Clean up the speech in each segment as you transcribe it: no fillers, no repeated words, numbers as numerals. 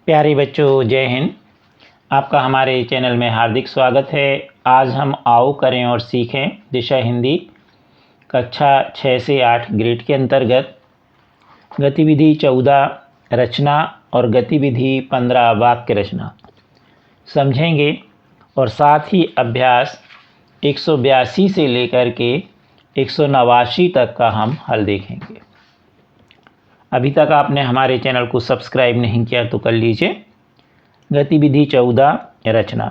प्यारे बच्चों, जय हिंद। आपका हमारे चैनल में हार्दिक स्वागत है। आज हम आओ करें और सीखें दिशा हिंदी कक्षा 6 से 8 ग्रेड के अंतर्गत गतिविधि 14 रचना और गतिविधि 15 वाक्य रचना समझेंगे और साथ ही अभ्यास 182 से लेकर के 189 तक का हम हल देखेंगे। अभी तक आपने हमारे चैनल को सब्सक्राइब नहीं किया तो कर लीजिए। गतिविधि 14 रचना।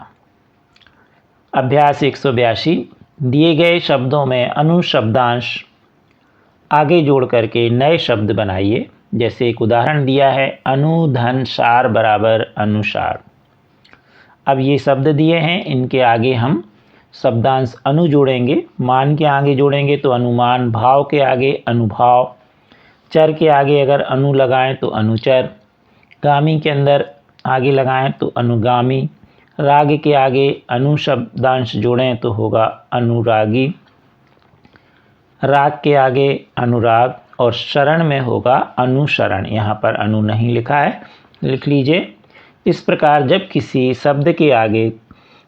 अभ्यास 182। दिए गए शब्दों में अनुशब्दांश आगे जोड़ करके नए शब्द बनाइए। जैसे एक उदाहरण दिया है, अनुधनसार बराबर अनुसार। अब ये शब्द दिए हैं, इनके आगे हम शब्दांश अनु जोड़ेंगे। मान के आगे जोड़ेंगे तो अनुमान, भाव के आगे अनुभाव, चर के आगे अगर अनु लगाएं तो अनुचर, गामी के अंदर आगे लगाएं तो अनुगामी, राग के आगे अनुशब्दांश जोड़ें तो होगा अनुरागी, राग के आगे अनुराग और शरण में होगा अनुसरण। यहाँ पर अनु नहीं लिखा है, लिख लीजिए। इस प्रकार जब किसी शब्द के आगे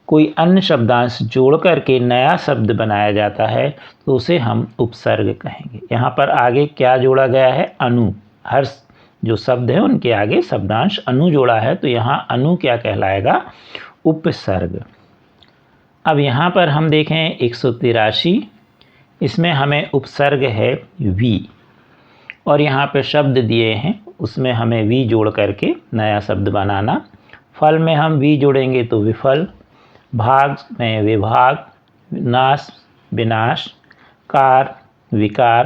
कोई अन्य शब्दांश जोड़ करके नया शब्द बनाया जाता है तो उसे हम उपसर्ग कहेंगे। यहाँ पर आगे क्या जोड़ा गया है? अनु। हर जो शब्द है उनके आगे शब्दांश अनु जोड़ा है तो यहाँ अनु क्या कहलाएगा? उपसर्ग। अब यहाँ पर हम देखें 183, इसमें हमें उपसर्ग है वी और यहाँ पर शब्द दिए हैं, उसमें हमें वी जोड़ करके नया शब्द बनाना। फल में हम वी जोड़ेंगे तो विफल, भाग में विभाग, नाश विनाश, कार विकार,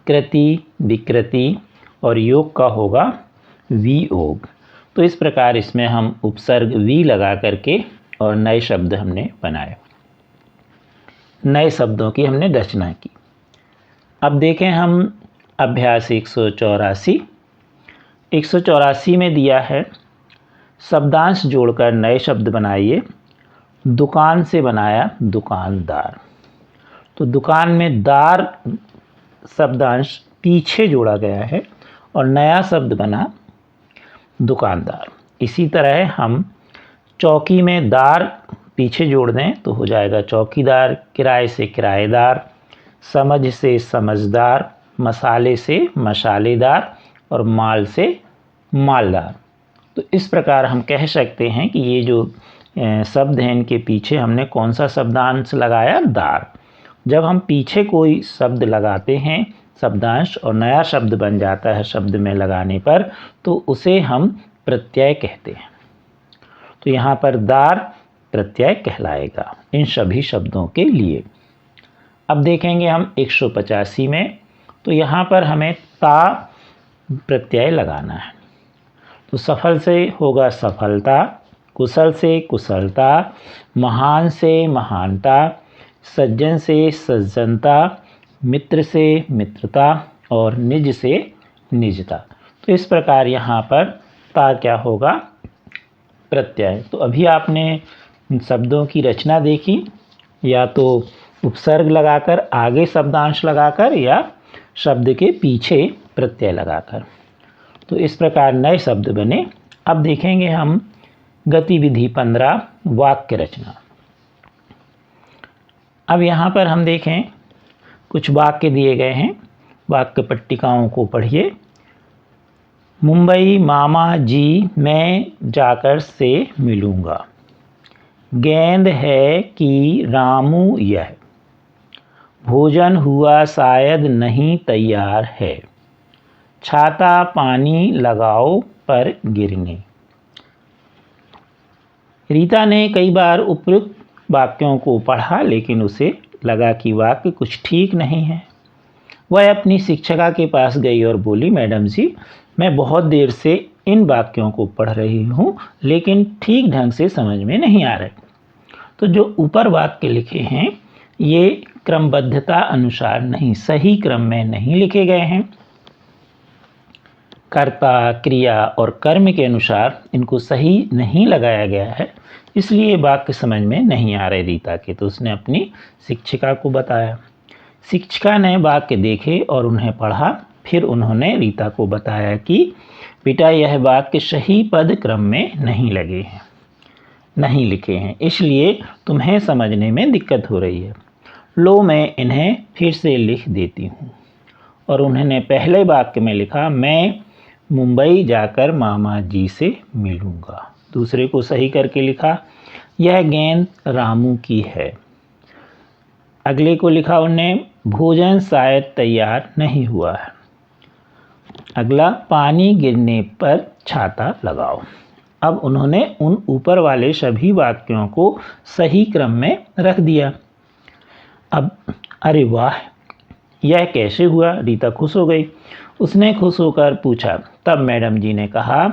कृति विकृति और योग का होगा वियोग। तो इस प्रकार इसमें हम उपसर्ग वी लगा करके और नए शब्द हमने बनाए, नए शब्दों की हमने रचना की। अब देखें हम अभ्यास 184। 184 में दिया है शब्दांश जोड़कर नए शब्द बनाइए। दुकान से बनाया दुकानदार, तो दुकान में दार शब्दांश पीछे जोड़ा गया है और नया शब्द बना दुकानदार। इसी तरह हम चौकी में दार पीछे जोड़ दें तो हो जाएगा चौकीदार, किराए से किराएदार, समझ से समझदार, मसाले से मसालेदार और माल से मालदार। तो इस प्रकार हम कह सकते हैं कि ये जो शब्द हैं इनके पीछे हमने कौन सा शब्दांश लगाया? दार। जब हम पीछे कोई शब्द लगाते हैं शब्दांश और नया शब्द बन जाता है शब्द में लगाने पर तो उसे हम प्रत्यय कहते हैं। तो यहाँ पर दार प्रत्यय कहलाएगा इन सभी शब्दों के लिए। अब देखेंगे हम 185 में, तो यहाँ पर हमें ता प्रत्यय लगाना है। तो सफल से होगा सफलता, कुशल से कुशलता, महान से महानता, सज्जन से सज्जनता, मित्र से मित्रता और निज से निजता। तो इस प्रकार यहाँ पर ता क्या होगा? प्रत्यय। तो अभी आपने शब्दों की रचना देखी, या तो उपसर्ग लगाकर आगे शब्दांश लगाकर या शब्द के पीछे प्रत्यय लगाकर। तो इस प्रकार नए शब्द बने। अब देखेंगे हम गतिविधि 15 वाक्य रचना। अब यहाँ पर हम देखें कुछ वाक्य दिए गए हैं, वाक्य पट्टिकाओं को पढ़िए। मुंबई मामा जी मैं जाकर से मिलूँगा। गेंद है कि रामू यह, भोजन हुआ शायद नहीं तैयार है, छाता पानी लगाओ पर गिरने। रीता ने कई बार उपयुक्त वाक्यों को पढ़ा लेकिन उसे लगा कि वाक्य कुछ ठीक नहीं है। वह अपनी शिक्षिका के पास गई और बोली, मैडम जी मैं बहुत देर से इन वाक्यों को पढ़ रही हूँ लेकिन ठीक ढंग से समझ में नहीं आ रहे। तो जो ऊपर वाक्य लिखे हैं ये क्रमबद्धता अनुसार नहीं, सही क्रम में नहीं लिखे गए हैं। कर्ता, क्रिया और कर्म के अनुसार इनको सही नहीं लगाया गया है, इसलिए वाक्य समझ में नहीं आ रहे रीता के। तो उसने अपनी शिक्षिका को बताया। शिक्षिका ने वाक्य देखे और उन्हें पढ़ा, फिर उन्होंने रीता को बताया कि बेटा यह वाक्य सही पद क्रम में नहीं लिखे हैं, इसलिए तुम्हें समझने में दिक्कत हो रही है। लो मैं इन्हें फिर से लिख देती हूँ। और उन्होंने पहले वाक्य में लिखा, मैं मुंबई जाकर मामा जी से मिलूँगा। दूसरे को सही करके लिखा, यह गेंद रामू की है। अगले को लिखा उन्होंने, भोजन शायद तैयार नहीं हुआ है। अगला, पानी गिरने पर छाता लगाओ। अब उन्होंने उन ऊपर वाले सभी वाक्यों को सही क्रम में रख दिया। अब अरे वाह, यह कैसे हुआ? रीता खुश हो गई। उसने खुश होकर पूछा। तब मैडम जी ने कहा,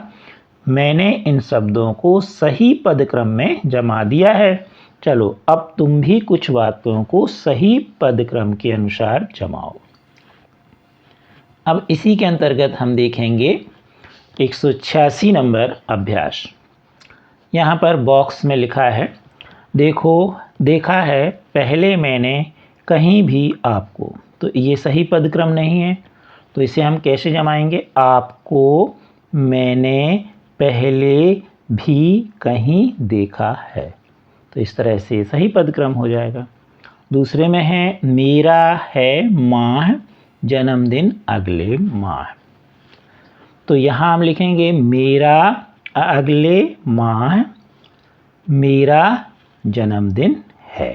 मैंने इन शब्दों को सही पद क्रम में जमा दिया है। चलो अब तुम भी कुछ वाक्यों को सही पद क्रम के अनुसार जमाओ। अब इसी के अंतर्गत हम देखेंगे 186 नंबर अभ्यास। यहाँ पर बॉक्स में लिखा है, देखा है पहले मैंने कहीं भी आपको। तो ये सही पद क्रम नहीं है, तो इसे हम कैसे जमाएंगे? आपको मैंने पहले भी कहीं देखा है। तो इस तरह से सही पद क्रम हो जाएगा। दूसरे में है, मेरा है माह जन्मदिन अगले माह। तो यहाँ हम लिखेंगे मेरा अगले माह मेरा जन्मदिन है।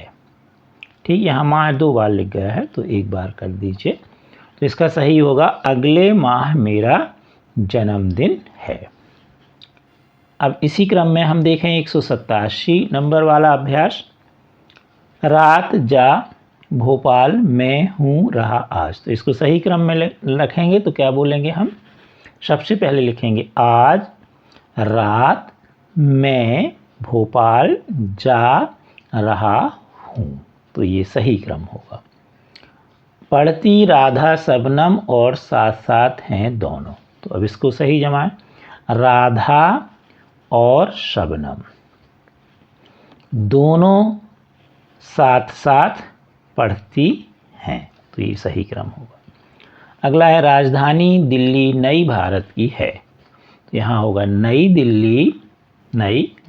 ठीक, यहाँ माह 2 बार लिख गया है तो 1 बार कर दीजिए। तो इसका सही होगा, अगले माह मेरा जन्मदिन है। अब इसी क्रम में हम देखें 187 नंबर वाला अभ्यास। रात जा भोपाल मैं हूँ रहा आज। तो इसको सही क्रम में रखेंगे तो क्या बोलेंगे हम? सबसे पहले लिखेंगे, आज रात मैं भोपाल जा रहा हूँ। तो ये सही क्रम होगा। पढ़ती राधा शबनम और साथ साथ हैं दोनों। तो अब इसको सही जमाएं, राधा और शबनम दोनों साथ साथ पढ़ती हैं। तो ये सही क्रम होगा। अगला है, राजधानी दिल्ली नई भारत की है। तो यहाँ होगा नई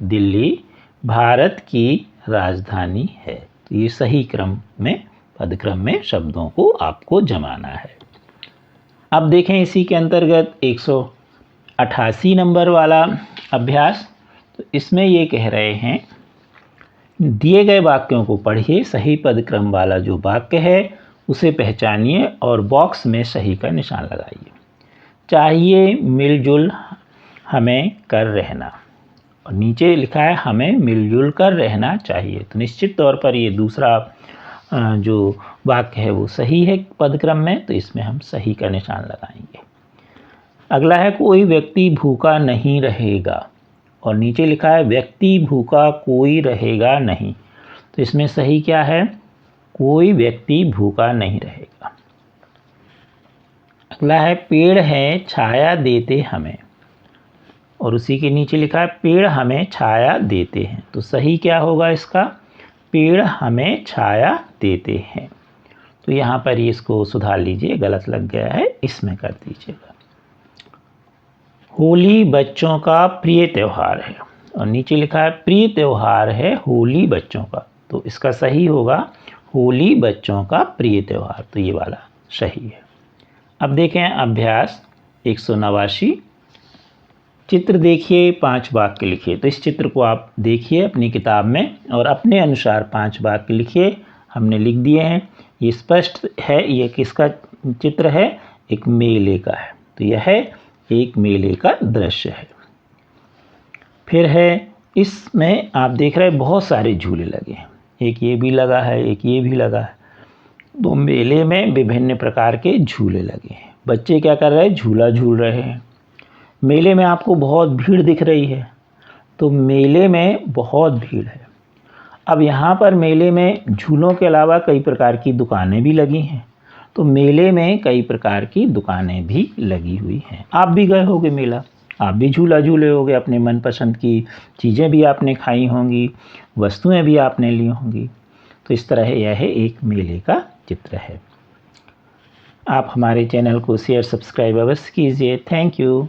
दिल्ली भारत की राजधानी है। तो ये सही क्रम में पद क्रम में शब्दों को आपको जमाना है। अब देखें इसी के अंतर्गत 188 नंबर वाला अभ्यास। तो इसमें ये कह रहे हैं, दिए गए वाक्यों को पढ़िए, सही पद क्रम वाला जो वाक्य है उसे पहचानिए और बॉक्स में सही का निशान लगाइए। चाहिए मिलजुल हमें कर रहना, और नीचे लिखा है हमें मिलजुल कर रहना चाहिए। तो निश्चित तौर पर ये दूसरा जो वाक्य है वो सही है पद क्रम में, तो इसमें हम सही का निशान लगाएंगे। अगला है, कोई व्यक्ति भूखा नहीं रहेगा, और नीचे लिखा है व्यक्ति भूखा कोई रहेगा नहीं। तो इसमें सही क्या है? कोई व्यक्ति भूखा नहीं रहेगा। अगला है, पेड़ है छाया देते हमें, और उसी के नीचे लिखा है पेड़ हमें छाया देते हैं। तो सही क्या होगा इसका? पेड़ हमें छाया देते हैं। तो यहाँ पर ही इसको सुधार लीजिए, गलत लग गया है, इसमें कर दीजिएगा। होली बच्चों का प्रिय त्यौहार है, और नीचे लिखा है प्रिय त्यौहार है होली बच्चों का। तो इसका सही होगा होली बच्चों का प्रिय त्यौहार। तो ये वाला सही है। अब देखें अभ्यास 189। चित्र देखिए, 5 वाक्य लिखिए। तो इस चित्र को आप देखिए अपनी किताब में और अपने अनुसार 5 वाक्य लिखिए। हमने लिख दिए हैं। ये स्पष्ट है, ये किसका चित्र है? एक मेले का है। तो यह एक मेले का दृश्य है। फिर है, इसमें आप देख रहे हैं बहुत सारे झूले लगे हैं। एक ये भी लगा है, एक ये भी लगा है। तो मेले में विभिन्न प्रकार के झूले लगे हैं। बच्चे क्या कर रहे हैं? झूला झूल रहे हैं। मेले में आपको बहुत भीड़ दिख रही है, तो मेले में बहुत भीड़ है। अब यहाँ पर मेले में झूलों के अलावा कई प्रकार की दुकानें भी लगी हैं। तो मेले में कई प्रकार की दुकानें भी लगी हुई हैं। आप भी गए होंगे मेला, आप भी झूला झूले होंगे, अपने मनपसंद की चीज़ें भी आपने खाई होंगी, वस्तुएं भी आपने ली होंगी। तो इस तरह यह एक मेले का चित्र है। आप हमारे चैनल को शेयर सब्सक्राइब अवश्य कीजिए। Thank you.